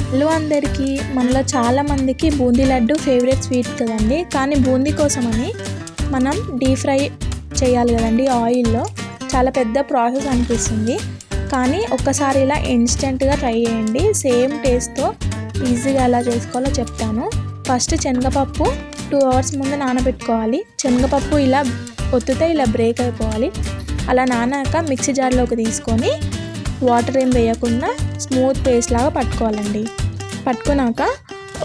Hello అందరికీ, మనలో చాలామందికి బూందీ లడ్డు ఫేవరెట్ స్వీట్ కదండి. కానీ బూందీ కోసమని మనం డీప్ ఫ్రై చేయాలి కదండి ఆయిల్లో. చాలా పెద్ద ప్రాసెస్ అనిపిస్తుంది, కానీ ఒక్కసారి ఇలా ఇన్స్టెంట్గా ట్రై చేయండి. సేమ్ టేస్ట్తో ఈజీగా ఎలా చేసుకోవాలో చెప్తాను. ఫస్ట్ శనగపప్పు 2 hours ముందు నానబెట్టుకోవాలి. శనగపప్పు ఇలా ఒత్తితే ఇలా బ్రేక్ అయిపోవాలి. అలా నానాక మిక్సీ జార్లోకి తీసుకొని వాటర్ ఏం వేయకుండా స్మూత్ పేస్ట్ లాగా పట్టుకోవాలండి. పట్టుకున్నాక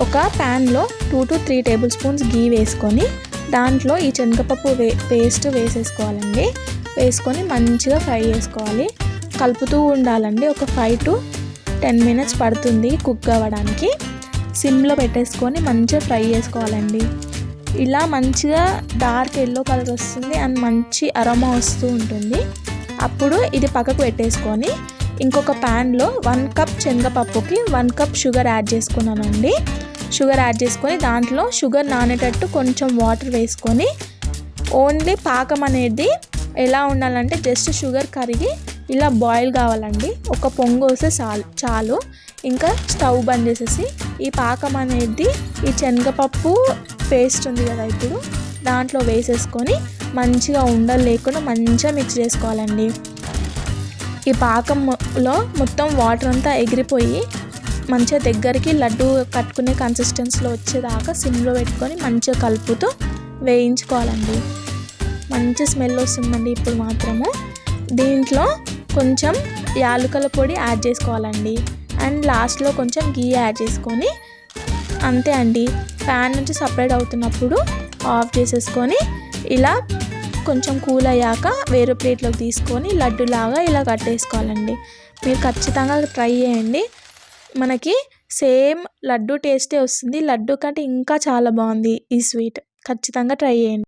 ఒక ప్యాన్లో 2 to 3 tablespoons గీ వేసుకొని దాంట్లో ఈ శనగపప్పు పేస్ట్ వేసేసుకోవాలండి. వేసుకొని మంచిగా ఫ్రై చేసుకోవాలి. కలుపుతూ ఉండాలండి. ఒక 5 to 10 minutes పడుతుంది కుక్ అవ్వడానికి. సిమ్లో పెట్టేసుకొని మంచిగా ఫ్రై చేసుకోవాలండి. ఇలా మంచిగా డార్క్ ఎల్లో కలర్ వస్తుంది అండ్ మంచి అరోమా వస్తూ ఉంటుంది. అప్పుడు ఇది పక్కకు పెట్టేసుకొని ఇంకొక ప్యాన్లో 1 cup శనగపప్పుకి 1 cup షుగర్ యాడ్ చేసుకున్నానండి. షుగర్ యాడ్ చేసుకొని దాంట్లో షుగర్ నానేటట్టు కొంచెం వాటర్ వేసుకొని ఓన్లీ పాకం అనేది ఎలా ఉండాలంటే జస్ట్ షుగర్ కరిగి ఇలా బాయిల్ కావాలండి. ఒక పొంగు వస్తే చాలు. ఇంకా స్టవ్ బంద్ చేసేసి ఈ పాకం అనేది ఈ శనగపప్పు పేస్ట్ ఉంది కదా ఇప్పుడు దాంట్లో వేసేసుకొని మంచిగా ఉండలు లేకుండా మంచిగా మిక్స్ చేసుకోవాలండి. ఈ పాకంలో మొత్తం వాటర్ అంతా ఎగిరిపోయి మంచిగా దగ్గరికి లడ్డు కట్టుకునే కన్సిస్టెన్సీలో వచ్చేదాకా సిమ్లో పెట్టుకొని మంచిగా కలుపుతూ వేయించుకోవాలండి. మంచి స్మెల్ వస్తుందండి. ఇప్పుడు మాత్రము దీంట్లో కొంచెం యాలకుల పొడి యాడ్ చేసుకోవాలండి. అండ్ లాస్ట్లో కొంచెం గీ యాడ్ చేసుకొని అంతే అండి. ప్యాన్ నుంచి సపరేట్ అవుతున్నప్పుడు ఆఫ్ చేసేసుకొని ఇలా కొంచెం కూల్ అయ్యాక వేరే ప్లేట్లోకి తీసుకొని లడ్డులాగా ఇలా కట్టేసుకోవాలండి. మీరు ఖచ్చితంగా ట్రై చేయండి. మనకి సేమ్ లడ్డు టేస్టే వస్తుంది. లడ్డు కంటే ఇంకా చాలా బాగుంది ఈ స్వీట్. ఖచ్చితంగా ట్రై చేయండి.